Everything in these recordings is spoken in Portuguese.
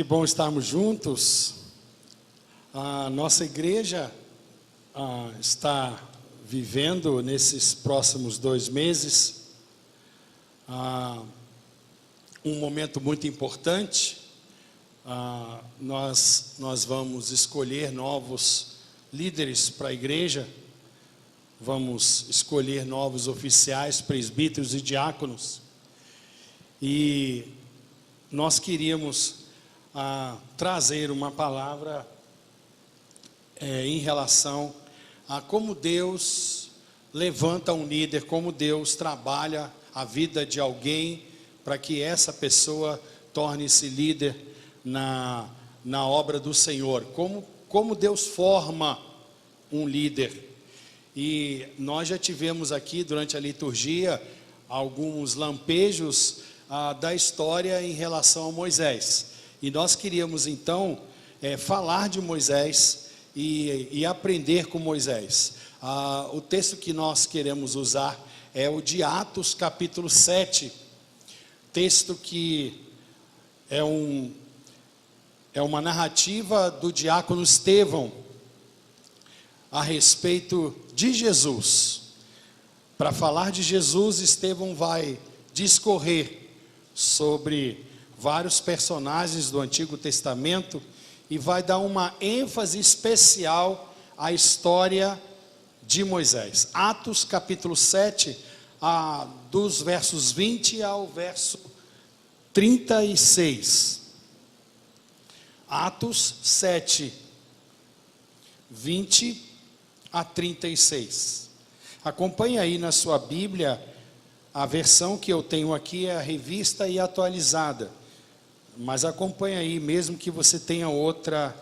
Que bom estarmos juntos. A nossa igreja está vivendo nesses próximos 2 meses um momento muito importante. Nós vamos escolher novos líderes para a igreja, vamos escolher novos oficiais, presbíteros e diáconos, e nós queríamos trazer uma palavra em relação a como Deus levanta um líder, como Deus trabalha a vida de alguém para que essa pessoa torne-se líder na obra do Senhor, como Deus forma um líder. E nós já tivemos aqui durante a liturgia alguns lampejos da história em relação a Moisés, e nós queríamos então falar de Moisés e aprender com Moisés. O texto que nós queremos usar é o de Atos capítulo 7, texto que é uma narrativa do diácono Estevão a respeito de Jesus. Para falar de Jesus, Estevão vai discorrer sobre vários personagens do Antigo Testamento e vai dar uma ênfase especial à história de Moisés. Atos capítulo 7, dos versos 20 ao verso 36. Atos 7, 20 a 36. Acompanhe aí na sua Bíblia. A versão que eu tenho aqui é a revista e atualizada, mas acompanhe aí, mesmo que você tenha outra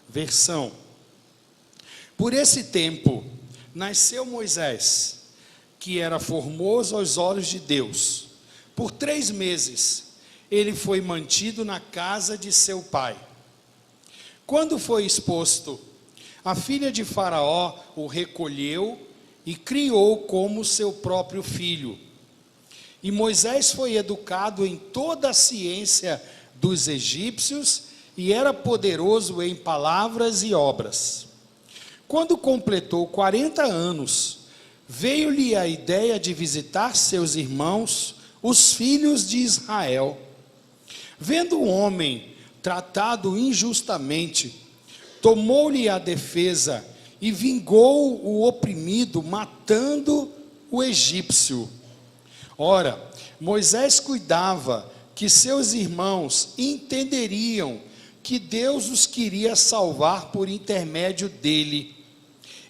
versão. Por esse tempo, nasceu Moisés, que era formoso aos olhos de Deus. Por 3 meses, ele foi mantido na casa de seu pai. Quando foi exposto, a filha de Faraó o recolheu e criou como seu próprio filho. E Moisés foi educado em toda a ciência dos egípcios e era poderoso em palavras e obras. Quando completou 40 anos, veio-lhe a ideia de visitar seus irmãos, os filhos de Israel. Vendo o homem tratado injustamente, tomou-lhe a defesa e vingou o oprimido, matando o egípcio. Ora, Moisés cuidava que seus irmãos entenderiam que Deus os queria salvar por intermédio dele.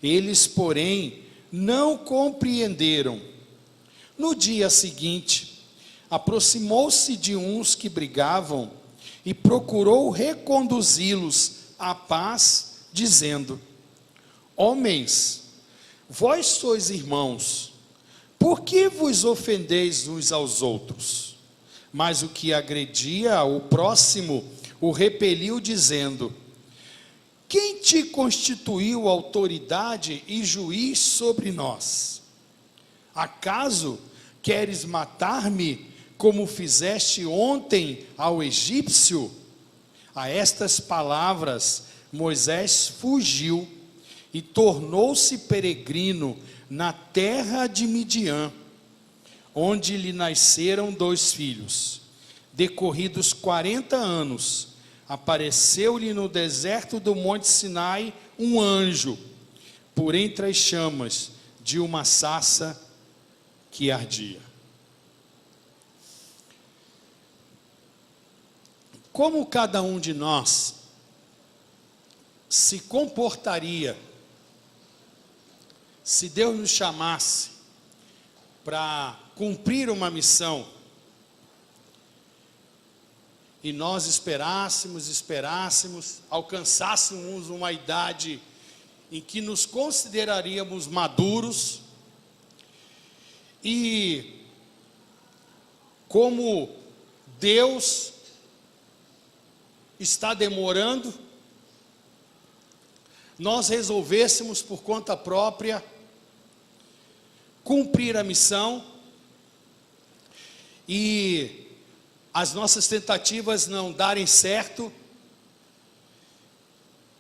Eles, porém, não compreenderam. No dia seguinte, aproximou-se de uns que brigavam e procurou reconduzi-los à paz, dizendo: Homens, vós sois irmãos, por que vos ofendeis uns aos outros? Mas o que agredia o próximo o repeliu, dizendo: Quem te constituiu autoridade e juiz sobre nós? Acaso queres matar-me, como fizeste ontem ao egípcio? A estas palavras Moisés fugiu e tornou-se peregrino na terra de Midian, onde lhe nasceram 2 filhos. Decorridos 40 anos, apareceu-lhe no deserto do Monte Sinai um anjo, por entre as chamas de uma sarça que ardia. Como cada um de nós se comportaria se Deus nos chamasse para cumprir uma missão e nós esperássemos, alcançássemos uma idade em que nos consideraríamos maduros, e como Deus está demorando, nós resolvêssemos por conta própria cumprir a missão, e as nossas tentativas não darem certo,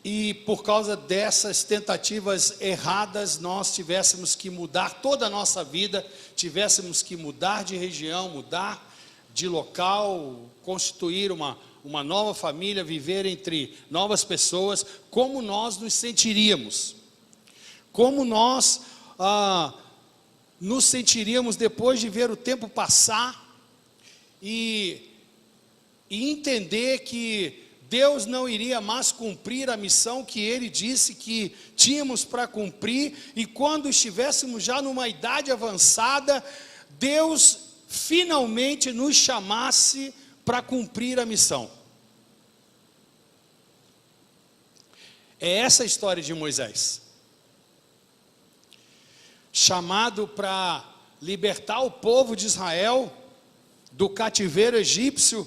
e por causa dessas tentativas erradas, nós tivéssemos que mudar toda a nossa vida, tivéssemos que mudar de região, mudar de local, constituir uma nova família, viver entre novas pessoas, como nós nos sentiríamos? Como nós nos sentiríamos depois de ver o tempo passar e entender que Deus não iria mais cumprir a missão que Ele disse que tínhamos para cumprir, e quando estivéssemos já numa idade avançada, Deus finalmente nos chamasse para cumprir a missão. É essa a história de Moisés. Chamado para libertar o povo de Israel do cativeiro egípcio,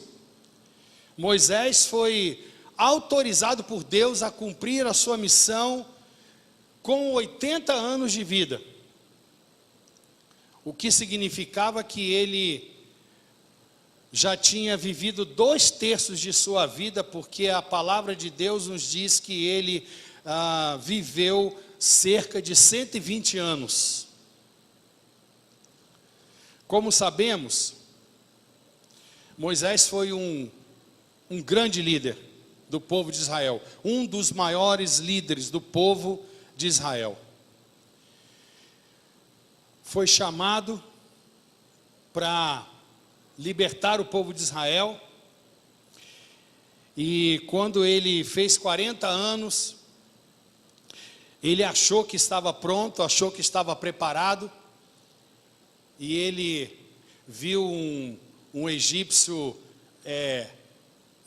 Moisés foi autorizado por Deus a cumprir a sua missão com 80 anos de vida, o que significava que ele já tinha vivido 2/3 de sua vida, porque a palavra de Deus nos diz que ele viveu cerca de 120 anos. Como sabemos, Moisés foi um grande líder do povo de Israel, um dos maiores líderes do povo de Israel. Foi chamado para libertar o povo de Israel, e quando ele fez 40 anos, ele achou que estava pronto, achou que estava preparado, e ele viu um egípcio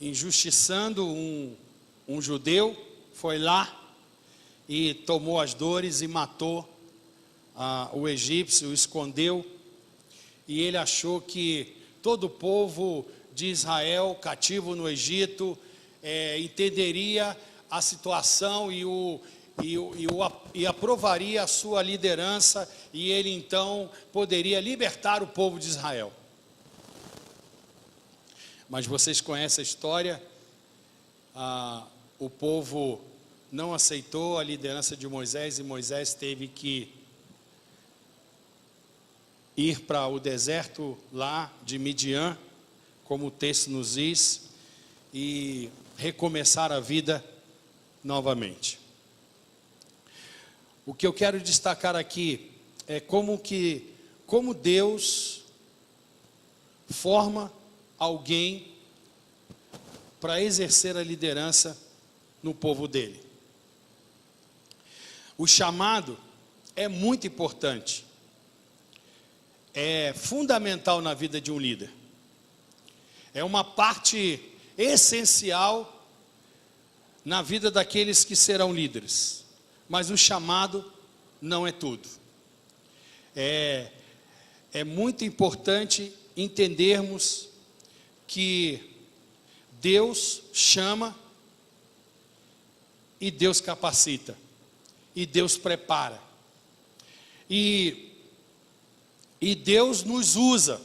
injustiçando um judeu, foi lá e tomou as dores e matou o egípcio, o escondeu, e ele achou que todo o povo de Israel, cativo no Egito, entenderia a situação e aprovaria a sua liderança, e ele então poderia libertar o povo de Israel. Mas vocês conhecem a história, o povo não aceitou a liderança de Moisés, e Moisés teve que ir para o deserto lá de Midian, como o texto nos diz, e recomeçar a vida novamente. O que eu quero destacar aqui é como Deus forma alguém para exercer a liderança no povo dele. O chamado é muito importante, é fundamental na vida de um líder, é uma parte essencial na vida daqueles que serão líderes, mas o chamado não é tudo. É muito importante entendermos que Deus chama e Deus capacita e Deus prepara e Deus nos usa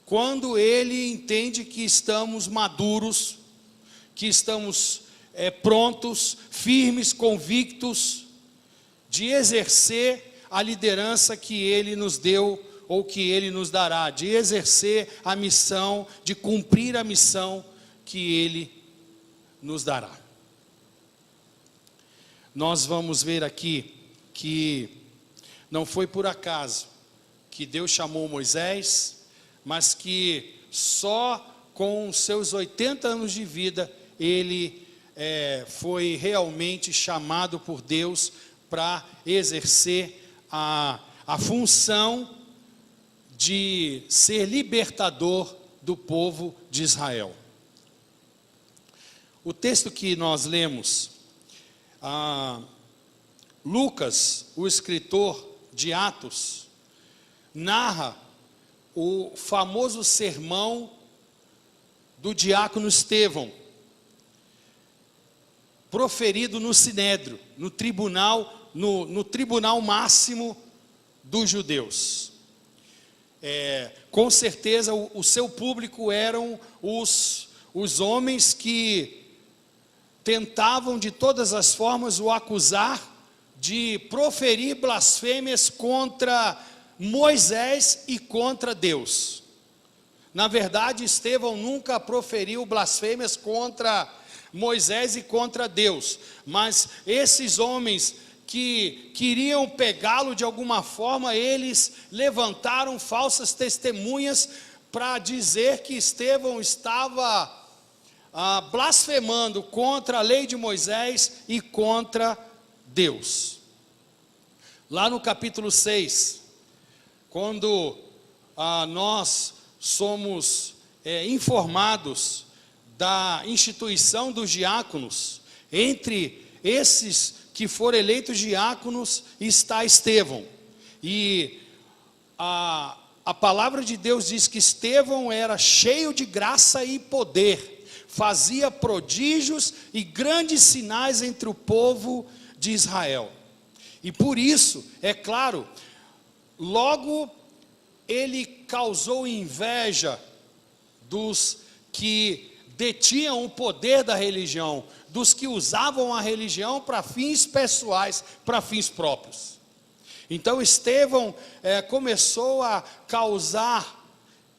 quando Ele entende que estamos maduros, que estamos prontos, firmes, convictos de exercer a liderança que Ele nos deu ou que Ele nos dará, de exercer a missão, de cumprir a missão que Ele nos dará. Nós vamos ver aqui que não foi por acaso que Deus chamou Moisés, mas que só com seus 80 anos de vida, ele foi realmente chamado por Deus para exercer a função de ser libertador do povo de Israel. O texto que nós lemos, Lucas, o escritor de Atos, narra o famoso sermão do diácono Estevão, proferido no Sinédrio, no tribunal máximo dos judeus. Com certeza o seu público eram os homens que tentavam de todas as formas o acusar de proferir blasfêmias contra Moisés e contra Deus. Na verdade, Estevão nunca proferiu blasfêmias contra Moisés e contra Deus, mas esses homens que queriam pegá-lo de alguma forma, eles levantaram falsas testemunhas para dizer que Estevão estava blasfemando contra a lei de Moisés e contra Deus. Lá no capítulo 6, quando nós somos informados da instituição dos diáconos, entre esses que foram eleitos diáconos está Estevão, e a palavra de Deus diz que Estevão era cheio de graça e poder, fazia prodígios e grandes sinais entre o povo de Israel, e por isso, é claro, logo ele causou inveja dos que detinham o poder da religião, dos que usavam a religião para fins pessoais, para fins próprios. Então Estevão começou a causar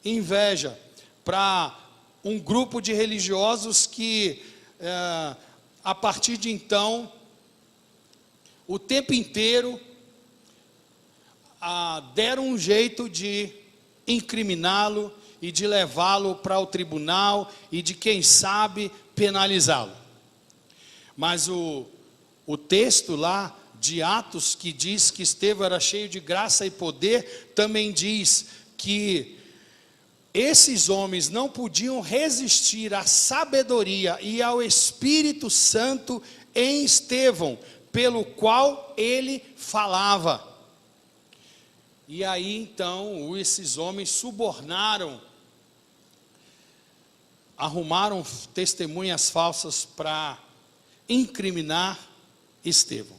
inveja para um grupo de religiosos que, a partir de então, o tempo inteiro, deram um jeito de incriminá-lo e de levá-lo para o tribunal e de, quem sabe, penalizá-lo. Mas o texto lá de Atos, que diz que Estevão era cheio de graça e poder, também diz que esses homens não podiam resistir à sabedoria e ao Espírito Santo em Estevão, pelo qual ele falava. E aí então esses homens subornaram, arrumaram testemunhas falsas para incriminar Estevão.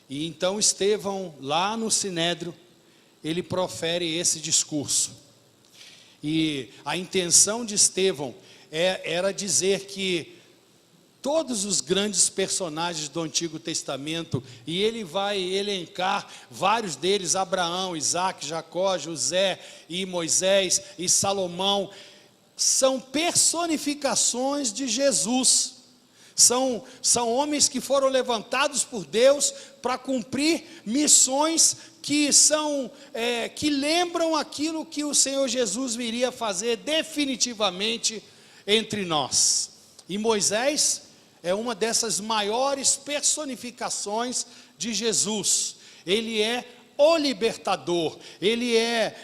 E então Estevão, lá no Sinédrio, ele profere esse discurso. E a intenção de Estevão era dizer que todos os grandes personagens do Antigo Testamento, e ele vai elencar vários deles, Abraão, Isaac, Jacó, José e Moisés e Salomão, são personificações de Jesus. São homens que foram levantados por Deus para cumprir missões que lembram aquilo que o Senhor Jesus viria fazer definitivamente entre nós. E Moisés é uma dessas maiores personificações de Jesus. Ele é o libertador, ele é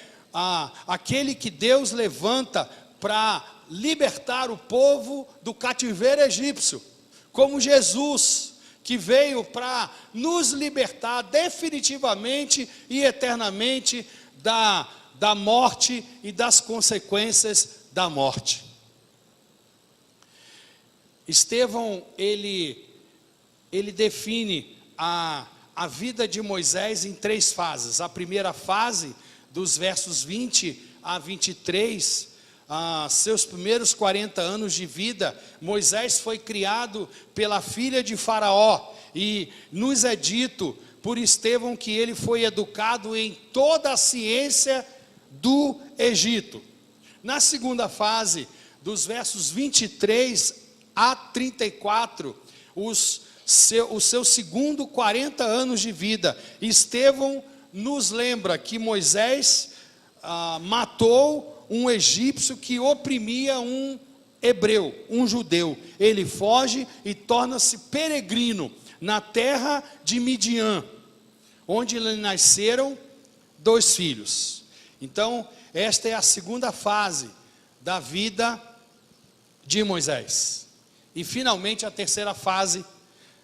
aquele que Deus levanta para libertar o povo do cativeiro egípcio, como Jesus, que veio para nos libertar definitivamente e eternamente da morte e das consequências da morte. Estevão, ele define a vida de Moisés em 3 fases. A primeira fase, dos versos 20 a 23, seus primeiros 40 anos de vida, Moisés foi criado pela filha de Faraó, e nos é dito por Estevão que ele foi educado em toda a ciência do Egito. Na segunda fase, dos versos 23 a 34, os seus segundo 40 anos de vida, Estevão nos lembra que Moisés matou um egípcio que oprimia um hebreu, um judeu. Ele foge e torna-se peregrino na terra de Midian, onde lhe nasceram 2 filhos. Então, esta é a segunda fase da vida de Moisés. E finalmente a terceira fase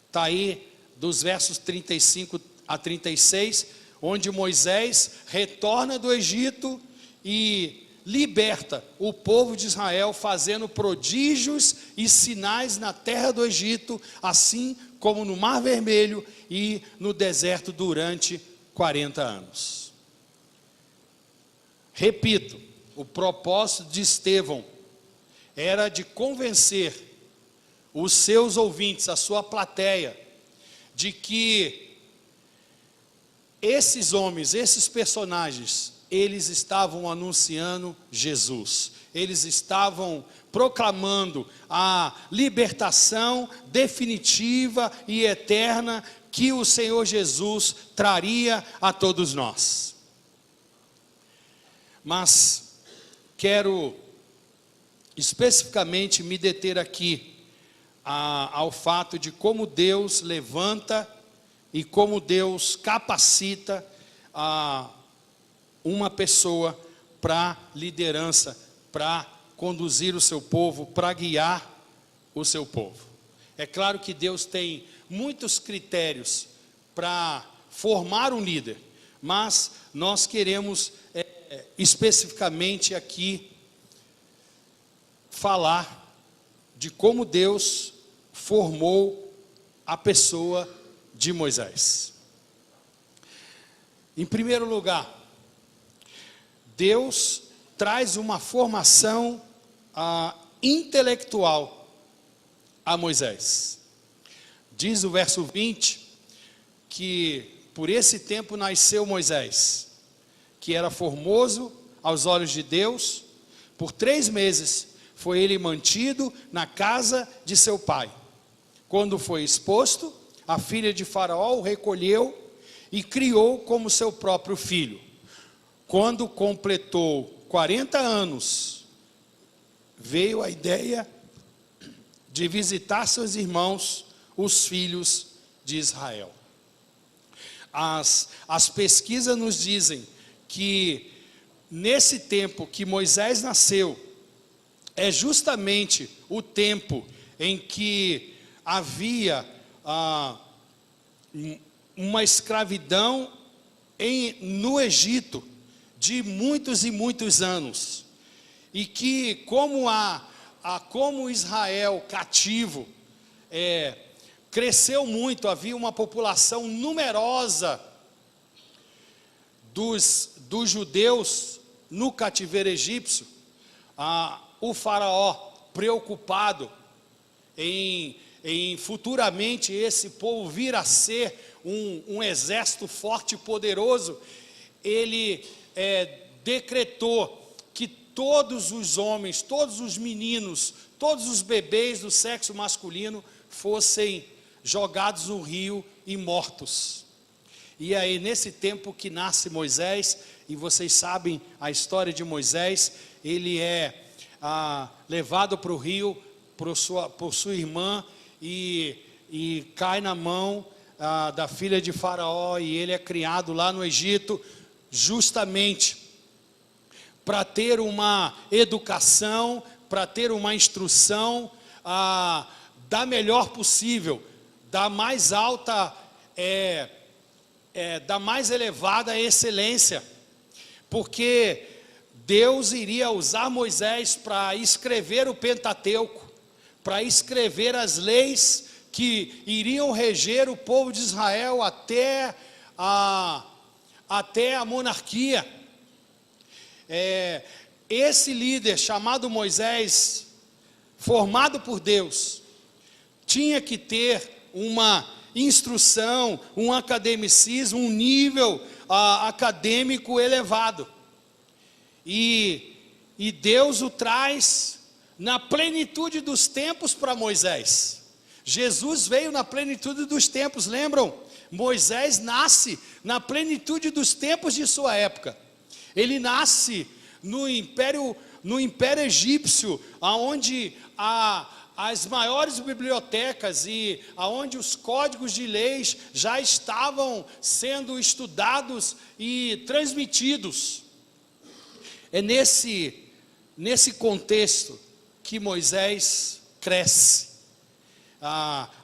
está aí dos versos 35 a 36, onde Moisés retorna do Egito e liberta o povo de Israel, fazendo prodígios e sinais na terra do Egito, assim como no Mar Vermelho e no deserto durante 40 anos. Repito, o propósito de Estevão era de convencer os seus ouvintes, a sua plateia, de que esses homens, esses personagens, eles estavam anunciando Jesus. Eles estavam proclamando a libertação definitiva e eterna que o Senhor Jesus traria a todos nós. Mas quero especificamente me deter aqui ao fato de como Deus levanta e como Deus capacita uma pessoa para liderança, para conduzir o seu povo, para guiar o seu povo. É claro que Deus tem muitos critérios para formar um líder, mas nós queremos especificamente aqui falar de como Deus formou a pessoa de Moisés. Em primeiro lugar, Deus traz uma formação intelectual a Moisés. Diz o verso 20, que por esse tempo nasceu Moisés, que era formoso aos olhos de Deus. Por 3 meses foi ele mantido na casa de seu pai. Quando foi exposto, a filha de Faraó o recolheu e criou como seu próprio filho. Quando completou 40 anos, veio a ideia de visitar seus irmãos, os filhos de Israel. As pesquisas nos dizem que nesse tempo que Moisés nasceu, é justamente o tempo em que havia uma escravidão no Egito de muitos e muitos anos, e que como Israel cativo cresceu muito, havia uma população numerosa dos judeus no cativeiro egípcio. O faraó, preocupado em futuramente esse povo vir a ser um exército forte e poderoso, ele decretou que todos os homens, todos os meninos, todos os bebês do sexo masculino fossem jogados no rio e mortos. E aí nesse tempo que nasce Moisés, e vocês sabem a história de Moisés, ele é levado para o rio por sua irmã e cai na mão da filha de Faraó, e ele é criado lá no Egito, justamente para ter uma educação, para ter uma instrução da melhor possível, da mais alta, da mais elevada excelência, porque Deus iria usar Moisés para escrever o Pentateuco, para escrever as leis que iriam reger o povo de Israel até a monarquia. Esse líder chamado Moisés, formado por Deus, tinha que ter uma instrução, um academicismo, um nível acadêmico elevado. E Deus o traz na plenitude dos tempos para Moisés. Jesus veio na plenitude dos tempos, lembram? Moisés nasce na plenitude dos tempos de sua época. Ele nasce no Império Egípcio, onde as maiores bibliotecas e onde os códigos de leis já estavam sendo estudados e transmitidos. É nesse contexto que Moisés cresce,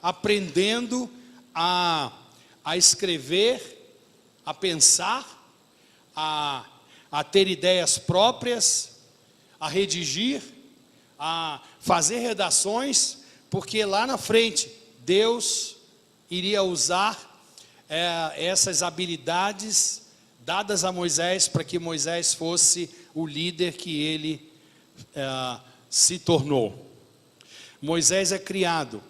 aprendendo a escrever, a pensar, a ter ideias próprias, a redigir, a fazer redações, porque lá na frente Deus iria usar essas habilidades dadas a Moisés, para que Moisés fosse o líder que ele se tornou. Moisés é criado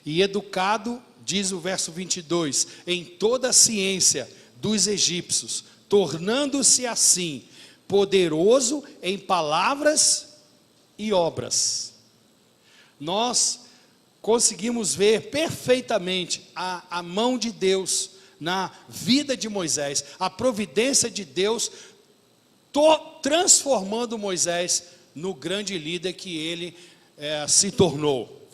e educado, diz o verso 22, em toda a ciência dos egípcios, tornando-se assim poderoso em palavras e obras. Nós conseguimos ver perfeitamente a mão de Deus na vida de Moisés, a providência de Deus transformando Moisés no grande líder que ele se tornou.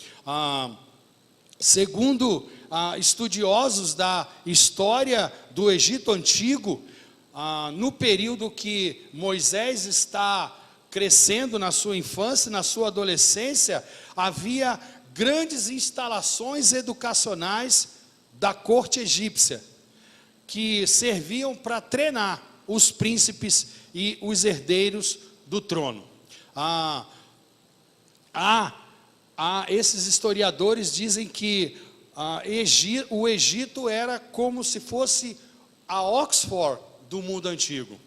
Segundo estudiosos da história do Egito Antigo, no período que Moisés está crescendo na sua infância, na sua adolescência, havia grandes instalações educacionais da corte egípcia, que serviam para treinar os príncipes e os herdeiros do trono. Esses historiadores dizem que o Egito era como se fosse a Oxford do mundo antigo.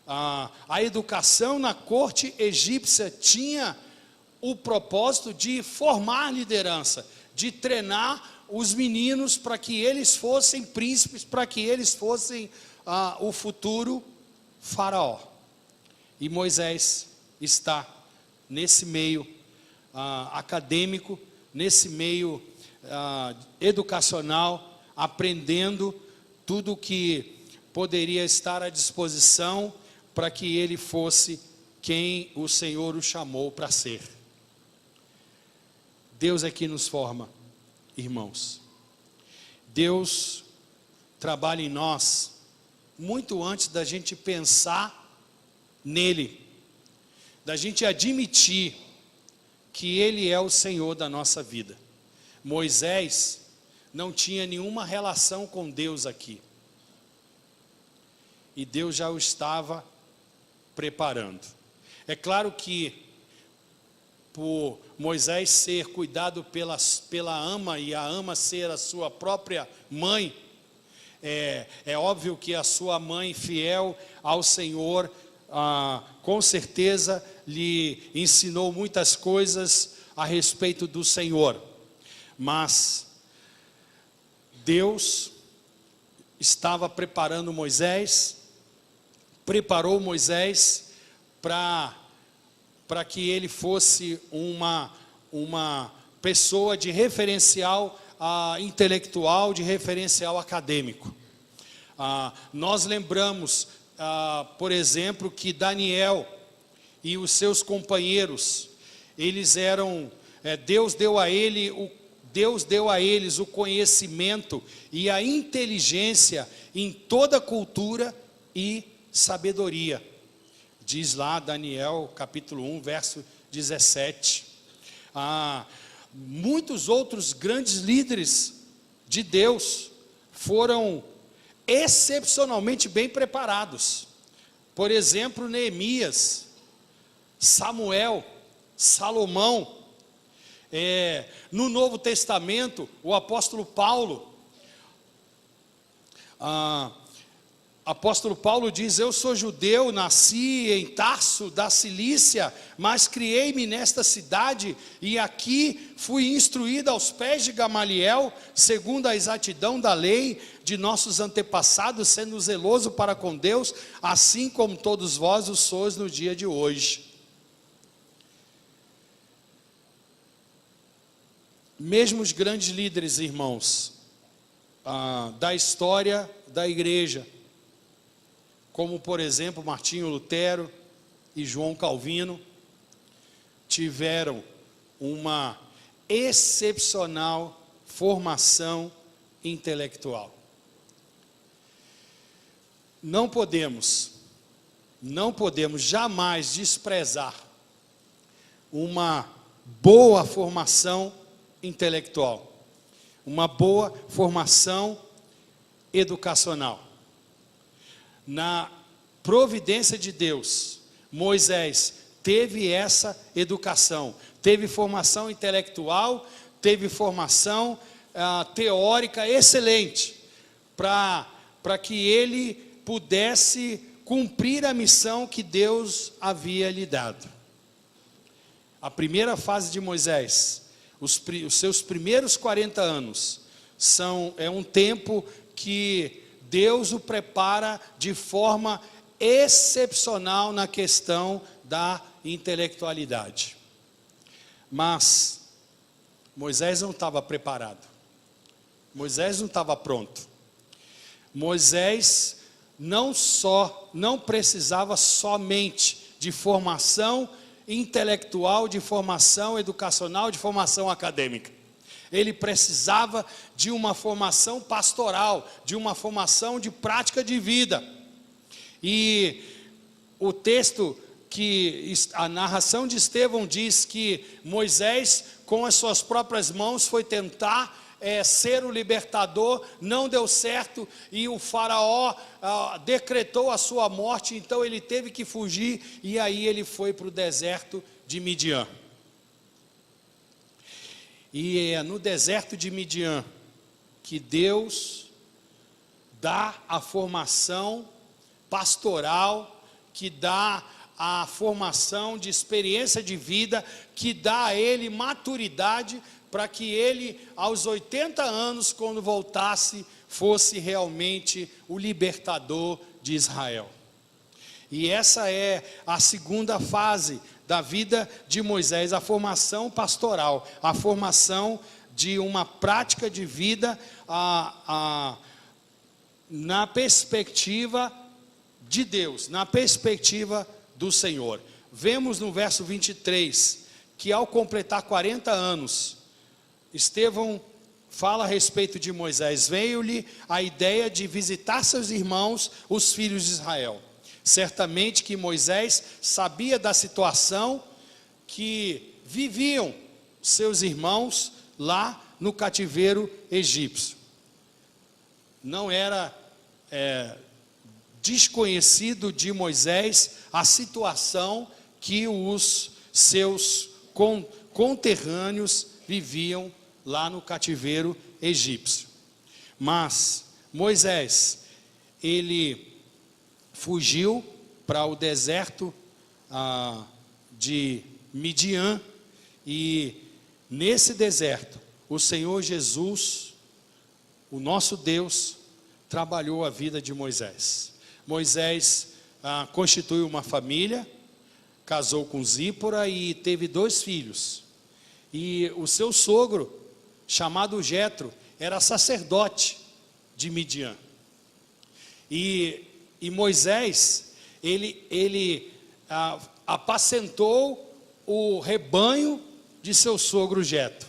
A educação na corte egípcia tinha o propósito de formar liderança, de treinar os meninos para que eles fossem príncipes, para que eles fossem o futuro faraó. E Moisés está nesse meio acadêmico, nesse meio educacional, aprendendo tudo o que poderia estar à disposição para que ele fosse quem o Senhor o chamou para ser. Deus é que nos forma, irmãos. Deus trabalha em nós muito antes da gente pensar nele, da gente admitir que ele é o Senhor da nossa vida. Moisés não tinha nenhuma relação com Deus aqui, e Deus já o estava preparando. É claro que por Moisés ser cuidado pela ama, e a ama ser a sua própria mãe, é óbvio que a sua mãe fiel ao Senhor, com certeza lhe ensinou muitas coisas a respeito do Senhor, mas Deus estava preparando Moisés, preparou Moisés para que ele fosse uma pessoa de referencial intelectual, de referencial acadêmico. Nós lembramos, por exemplo, que Daniel e os seus companheiros, eles eram, Deus deu a eles o conhecimento e a inteligência em toda cultura e sabedoria. Diz lá Daniel capítulo 1, verso 17. Muitos outros grandes líderes de Deus foram excepcionalmente bem preparados. Por exemplo, Neemias, Samuel, Salomão. No Novo Testamento, o apóstolo Paulo, apóstolo Paulo diz: eu sou judeu, nasci em Tarso da Cilícia, mas criei-me nesta cidade, e aqui fui instruído aos pés de Gamaliel, segundo a exatidão da lei de nossos antepassados, sendo zeloso para com Deus, assim como todos vós o sois no dia de hoje. Mesmo os grandes líderes, irmãos, da história da igreja, como por exemplo Martinho Lutero e João Calvino, tiveram uma excepcional formação intelectual. Não podemos jamais desprezar uma boa formação intelectual, uma boa formação educacional. Na providência de Deus, Moisés teve essa educação, teve formação intelectual, teve formação teórica excelente, para que ele pudesse cumprir a missão que Deus havia lhe dado. A primeira fase de Moisés os seus primeiros 40 anos, é um tempo que Deus o prepara de forma excepcional na questão da intelectualidade. Mas Moisés não estava preparado. Moisés não estava pronto. Moisés não precisava somente de formação intelectual, de formação educacional, de formação acadêmica. Ele precisava de uma formação pastoral, de uma formação de prática de vida. E o texto, a narração de Estevão diz que Moisés, com as suas próprias mãos, foi tentar ser o libertador, não deu certo, e o faraó decretou a sua morte, então ele teve que fugir, e aí ele foi para o deserto de Midian. E é no deserto de Midian que Deus dá a formação pastoral, que dá a formação de experiência de vida, que dá a ele maturidade, para que ele, aos 80 anos, quando voltasse, fosse realmente o libertador de Israel. E essa é a segunda fase da vida de Moisés, a formação pastoral, a formação de uma prática de vida na perspectiva de Deus, na perspectiva do Senhor. Vemos no verso 23, que ao completar 40 anos, Estevão fala a respeito de Moisés. Veio-lhe a ideia de visitar seus irmãos, os filhos de Israel. Certamente que Moisés sabia da situação que viviam seus irmãos lá no cativeiro egípcio. Não era desconhecido de Moisés a situação que os seus conterrâneos viviam lá no cativeiro egípcio. Mas Moisés, ele fugiu para o deserto de Midian, e nesse deserto o Senhor Jesus, o nosso Deus, trabalhou a vida de Moisés. Moisés constituiu uma família, casou com Zípora e teve 2 filhos. E o seu sogro, chamado Jetro, era sacerdote de Midian. E Moisés, ele apacentou o rebanho de seu sogro Jetro.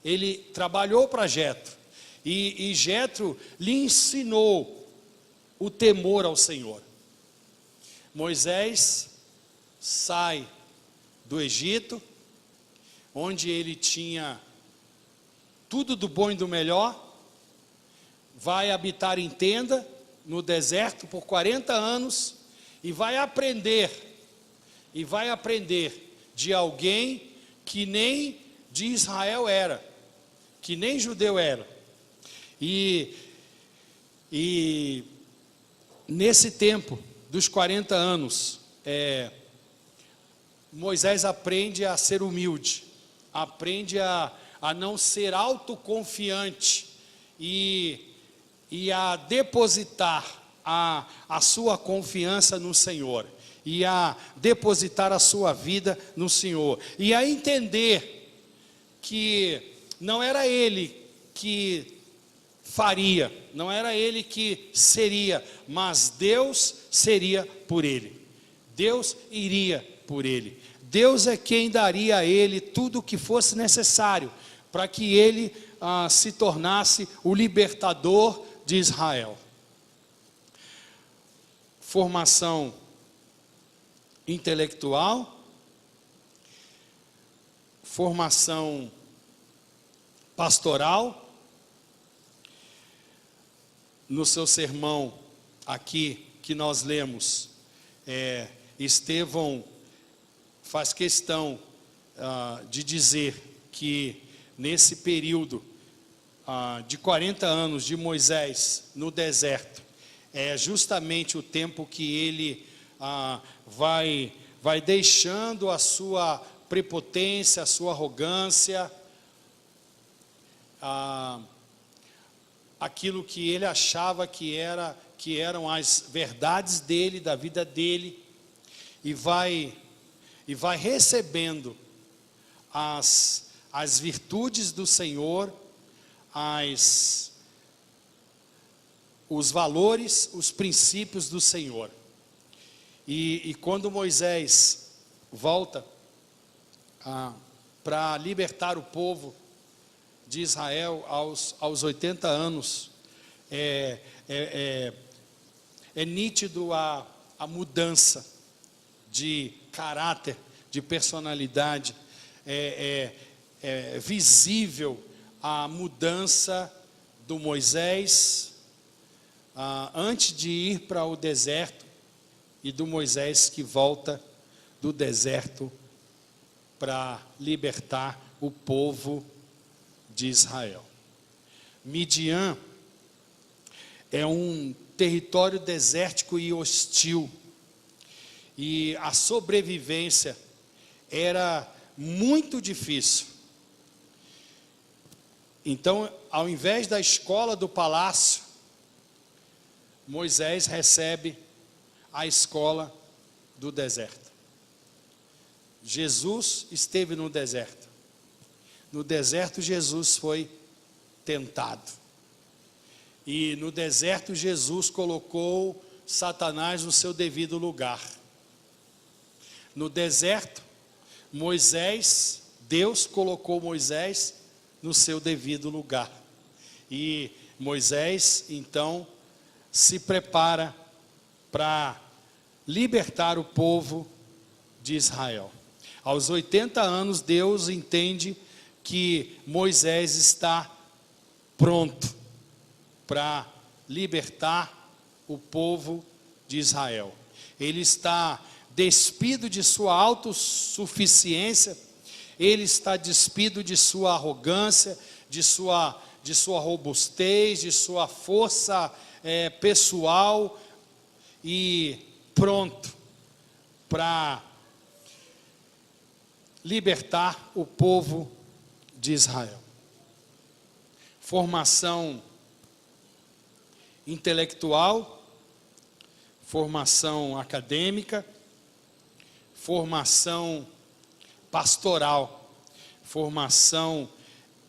Ele trabalhou para Jetro. E Jetro lhe ensinou o temor ao Senhor. Moisés sai do Egito, onde ele tinha tudo do bom e do melhor, vai habitar em tenda no deserto por 40 anos e vai aprender de alguém que nem de Israel era, que nem judeu era. E nesse tempo dos 40 anos, Moisés aprende a ser humilde, aprende a não ser autoconfiante e a depositar a sua confiança no Senhor, e a depositar a sua vida no Senhor, e a entender que não era ele que faria, não era ele que seria, mas Deus seria por ele, Deus iria por ele, Deus é quem daria a ele tudo o que fosse necessário para que ele se tornasse o libertador de Israel. Formação intelectual, formação pastoral. No seu sermão aqui que nós lemos, Estevão faz questão de dizer que nesse período de 40 anos de Moisés no deserto, é justamente o tempo que ele vai deixando a sua prepotência, a sua arrogância, aquilo que ele achava que eram as verdades dele, da vida dele, e vai recebendo as virtudes do Senhor, os valores, os princípios do Senhor. E quando Moisés volta para libertar o povo de Israel aos 80 anos, é nítido a mudança de caráter, de personalidade, é visível a mudança do Moisés antes de ir para o deserto, e do Moisés que volta do deserto para libertar o povo de Israel. Midian é um território desértico e hostil, e a sobrevivência era muito difícil. Então, ao invés da escola do palácio, Moisés recebe a escola do deserto. Jesus esteve no deserto. No deserto, Jesus foi tentado. E no deserto, Jesus colocou Satanás no seu devido lugar. No deserto, Deus colocou Moisés no seu devido lugar. E Moisés, então, se prepara para libertar o povo de Israel. Aos 80 anos, Deus entende que Moisés está pronto para libertar o povo de Israel. Ele está despido de sua autossuficiência, ele está despido de sua arrogância, de sua robustez, de sua força pessoal, e pronto para libertar o povo de Israel. Formação intelectual, formação acadêmica, formação pastoral, formação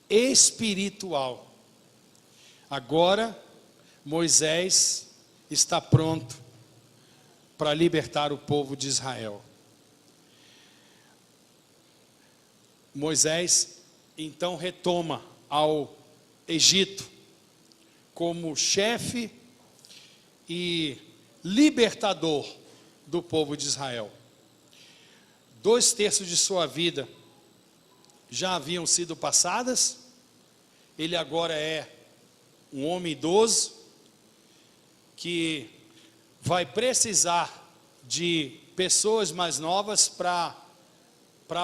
espiritual. Agora, Moisés está pronto para libertar o povo de Israel. Moisés então retoma ao Egito como chefe e libertador do povo de Israel. 2/3 de sua vida já haviam sido passadas. Ele agora é um homem idoso que vai precisar de pessoas mais novas para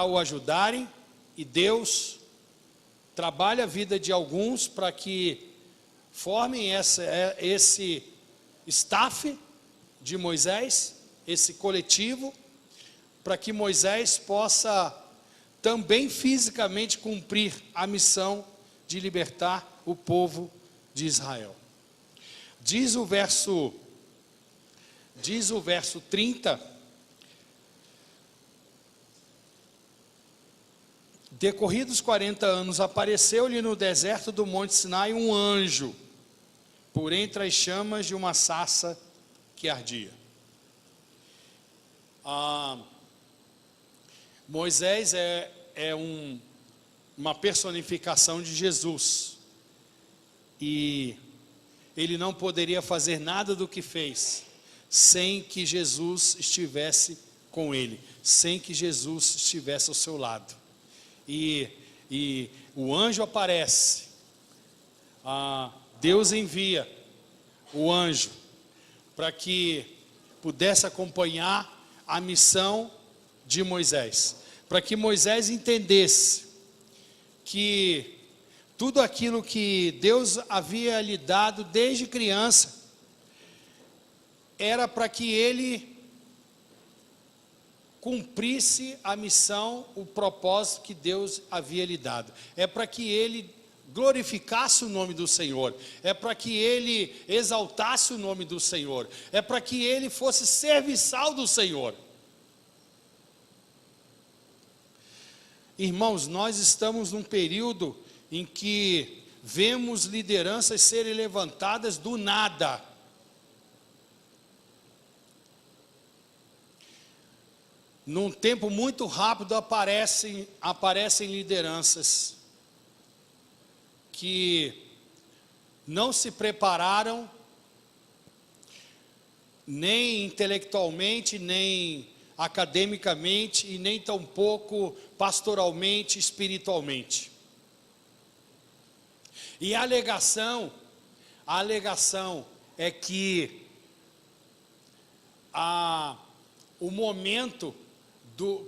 o ajudarem, e Deus trabalha a vida de alguns para que formem esse staff de Moisés, esse coletivo, para que Moisés possa também fisicamente cumprir a missão de libertar o povo de Israel. Diz o verso 30, decorridos 40 anos, apareceu-lhe no deserto do Monte Sinai um anjo, por entre as chamas de uma sarça que ardia. Moisés é uma personificação de Jesus, e ele não poderia fazer nada do que fez sem que Jesus estivesse com ele, sem que Jesus estivesse ao seu lado. E o anjo aparece, Deus envia o anjo para que pudesse acompanhar a missão de Moisés, para que Moisés entendesse que tudo aquilo que Deus havia lhe dado desde criança era para que ele cumprisse a missão, o propósito que Deus havia lhe dado. É para que ele glorificasse o nome do Senhor, é para que ele exaltasse o nome do Senhor, é para que ele fosse serviçal do Senhor. Irmãos, nós estamos num período em que vemos lideranças serem levantadas do nada. Num tempo muito rápido aparecem lideranças que não se prepararam, nem intelectualmente, nem academicamente, e nem tampouco pastoralmente, espiritualmente. E a alegação é que o momento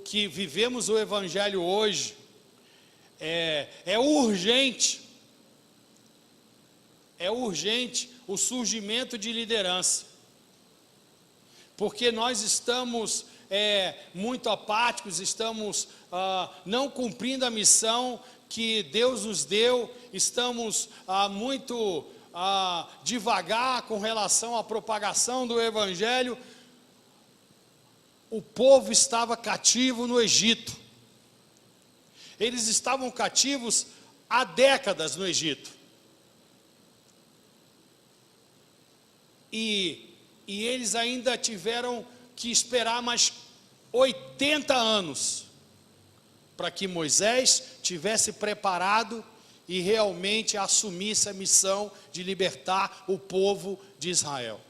que vivemos o Evangelho hoje é urgente o surgimento de liderança, porque nós estamos muito apáticos, estamos não cumprindo a missão que Deus nos deu, estamos muito devagar com relação à propagação do Evangelho. O povo estava cativo no Egito, eles estavam cativos há décadas no Egito, e eles ainda tiveram que esperar mais 80 anos, para que Moisés tivesse preparado e realmente assumisse a missão de libertar o povo de Israel.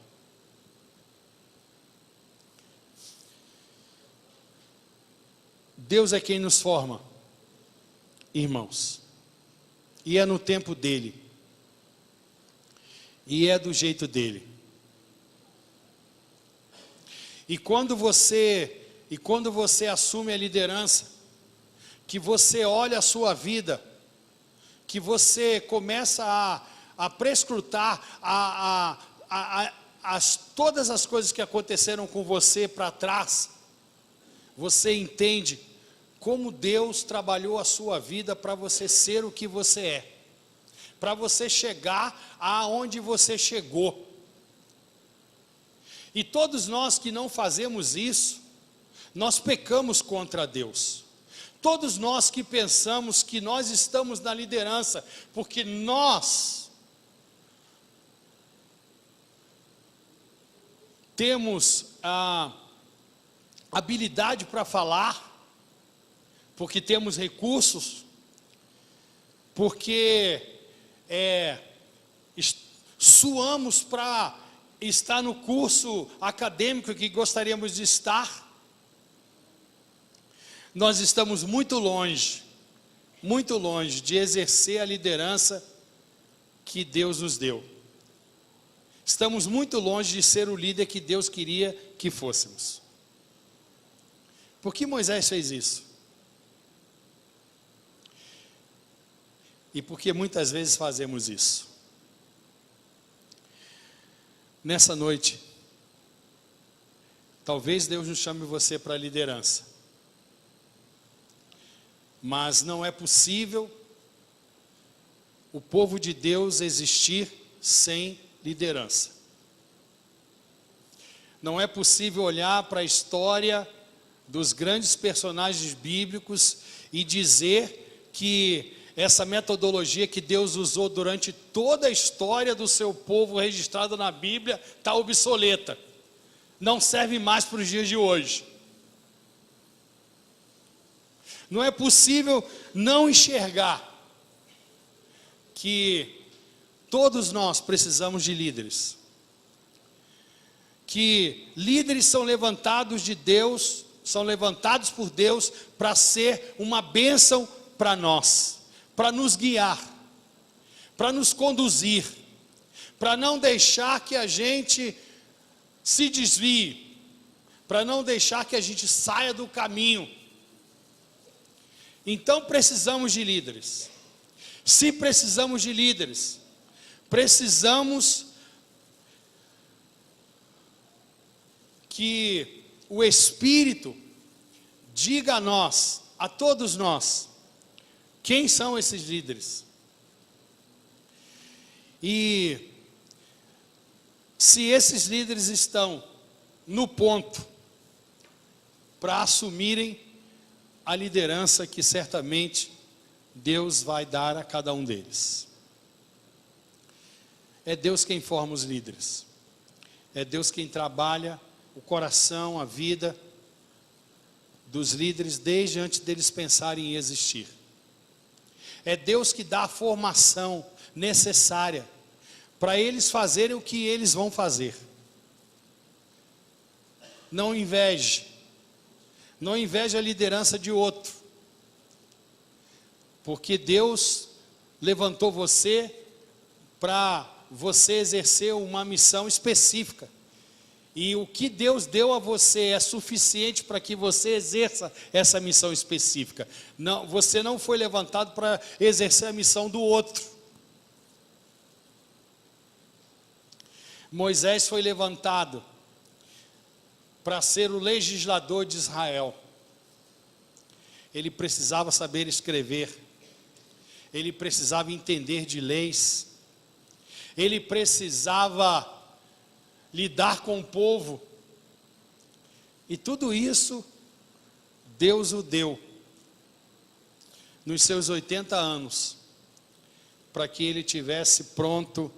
Deus é quem nos forma, irmãos, e é no tempo dele, e é do jeito dele. E quando você assume a liderança, que você olha a sua vida, que você começa a prescrutar todas as coisas que aconteceram com você para trás, você entende como Deus trabalhou a sua vida para você ser o que você é, para você chegar aonde você chegou. E todos nós que não fazemos isso, nós pecamos contra Deus. Todos nós que pensamos que nós estamos na liderança, porque nós temos a habilidade para falar, porque temos recursos, porque suamos para estar no curso acadêmico que gostaríamos de estar. Nós estamos muito longe de exercer a liderança que Deus nos deu. Estamos muito longe de ser o líder que Deus queria que fôssemos. Por que Moisés fez isso? E por que muitas vezes fazemos isso? Nessa noite, talvez Deus nos chame você para a liderança, mas não é possível o povo de Deus existir sem liderança. Não é possível olhar para a história dos grandes personagens bíblicos e dizer que essa metodologia que Deus usou durante toda a história do seu povo registrada na Bíblia está obsoleta, não serve mais para os dias de hoje. Não é possível não enxergar que todos nós precisamos de líderes, que líderes são levantados de Deus, são levantados por Deus para ser uma bênção para nós, para nos guiar, para nos conduzir, para não deixar que a gente se desvie, para não deixar que a gente saia do caminho. Então precisamos de líderes. Se precisamos de líderes, precisamos que o Espírito diga a nós, a todos nós, quem são esses líderes? E se esses líderes estão no ponto para assumirem a liderança que certamente Deus vai dar a cada um deles. É Deus quem forma os líderes. É Deus quem trabalha o coração, a vida dos líderes desde antes deles pensarem em existir. É Deus que dá a formação necessária para eles fazerem o que eles vão fazer. Não inveje. Não inveje a liderança de outro. Porque Deus levantou você para você exercer uma missão específica. E o que Deus deu a você é suficiente para que você exerça essa missão específica. Não, você não foi levantado para exercer a missão do outro. Moisés foi levantado para ser o legislador de Israel. Ele precisava saber escrever. Ele precisava entender de leis. Ele precisava lidar com o povo, e tudo isso Deus o deu nos seus 80 anos, para que ele tivesse pronto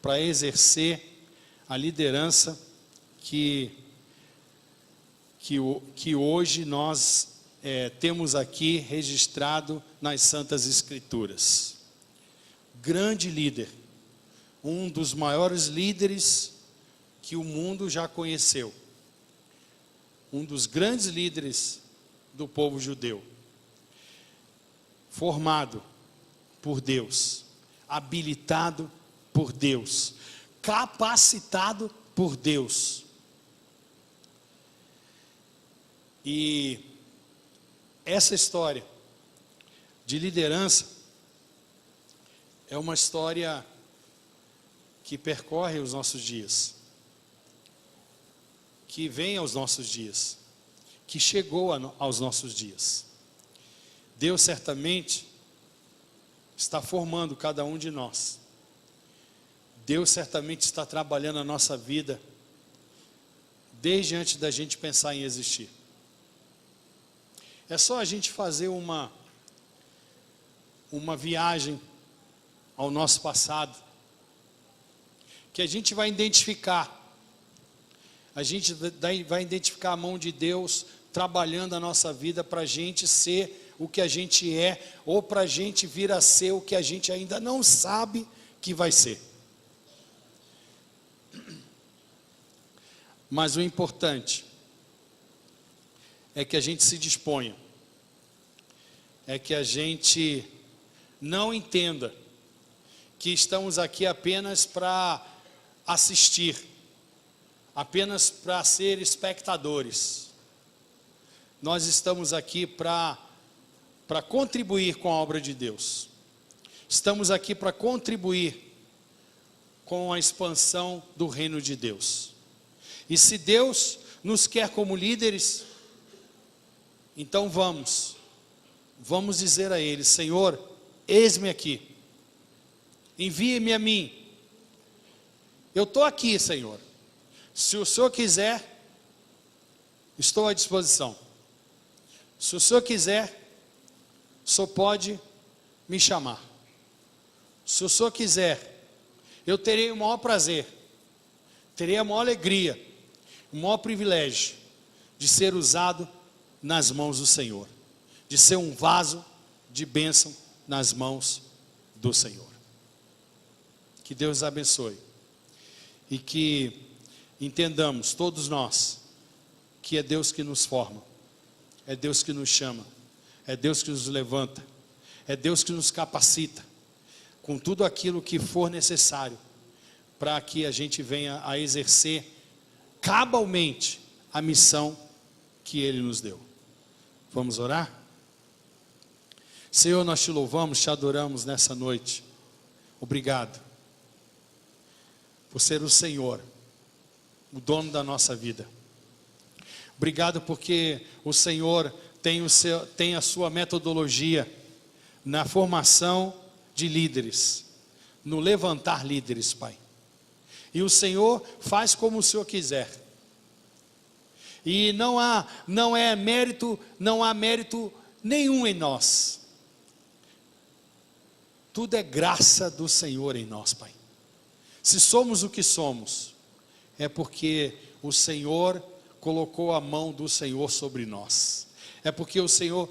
para exercer a liderança que hoje nós temos aqui registrado nas Santas Escrituras. Grande líder, um dos maiores líderes que o mundo já conheceu, um dos grandes líderes do povo judeu, formado por Deus, habilitado por Deus, capacitado por Deus. E essa história de liderança é uma história que percorre os nossos dias, que vem aos nossos dias, que chegou aos nossos dias. Deus certamente está formando cada um de nós. Deus certamente está trabalhando a nossa vida desde antes da gente pensar em existir. É só a gente fazer uma viagem ao nosso passado, que a gente vai identificar. A gente vai identificar a mão de Deus trabalhando a nossa vida para a gente ser o que a gente é, ou para a gente vir a ser o que a gente ainda não sabe que vai ser. Mas o importante é que a gente se disponha, é que a gente não entenda que estamos aqui apenas para assistir, apenas para ser espectadores. Nós estamos aqui para contribuir com a obra de Deus. Estamos aqui para contribuir com a expansão do reino de Deus. E se Deus nos quer como líderes, então vamos dizer a Ele: Senhor, eis-me aqui, envie-me a mim, eu estou aqui, Senhor. Se o Senhor quiser, estou à disposição. Se o Senhor quiser, o Senhor pode me chamar. Se o Senhor quiser, eu terei o maior prazer, terei a maior alegria, o maior privilégio de ser usado nas mãos do Senhor, de ser um vaso de bênção nas mãos do Senhor. Que Deus abençoe e que entendamos, todos nós, que é Deus que nos forma, é Deus que nos chama, é Deus que nos levanta, é Deus que nos capacita com tudo aquilo que for necessário para que a gente venha a exercer cabalmente a missão que Ele nos deu. Vamos orar? Senhor, nós te louvamos, te adoramos nessa noite. Obrigado por ser o Senhor, o dono da nossa vida. Obrigado porque o Senhor tem a sua metodologia na formação de líderes, no levantar líderes, Pai. E o Senhor faz como o Senhor quiser. E não há mérito nenhum em nós. Tudo é graça do Senhor em nós, Pai. Se somos o que somos, é porque o Senhor colocou a mão do Senhor sobre nós. É porque o Senhor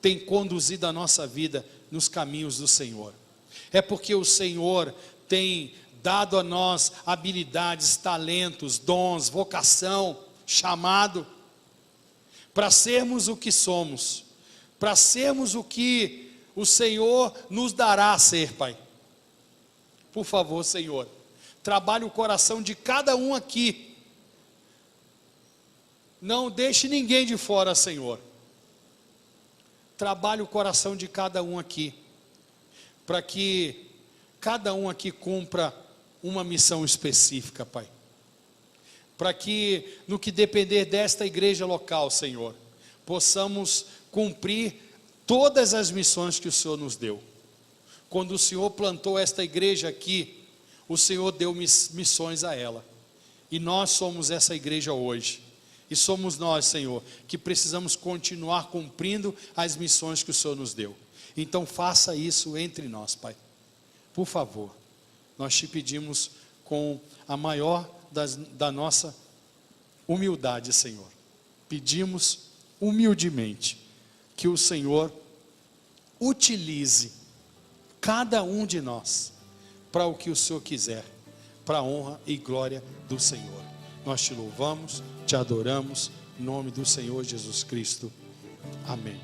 tem conduzido a nossa vida nos caminhos do Senhor. É porque o Senhor tem dado a nós habilidades, talentos, dons, vocação, chamado, para sermos o que somos, para sermos o que o Senhor nos dará a ser, Pai. Por favor, Senhor, trabalhe o coração de cada um aqui. Não deixe ninguém de fora, Senhor. Trabalhe o coração de cada um aqui, para que cada um aqui cumpra uma missão específica, Pai. Para que, no que depender desta igreja local, Senhor, possamos cumprir todas as missões que o Senhor nos deu. Quando o Senhor plantou esta igreja aqui, o Senhor deu missões a ela. E nós somos essa igreja hoje. E somos nós, Senhor, que precisamos continuar cumprindo as missões que o Senhor nos deu. Então faça isso entre nós, Pai. Por favor, nós te pedimos com a maior da nossa humildade, Senhor. Pedimos humildemente que o Senhor utilize cada um de nós para o que o Senhor quiser, para a honra e glória do Senhor. Nós te louvamos, te adoramos, em nome do Senhor Jesus Cristo. Amém.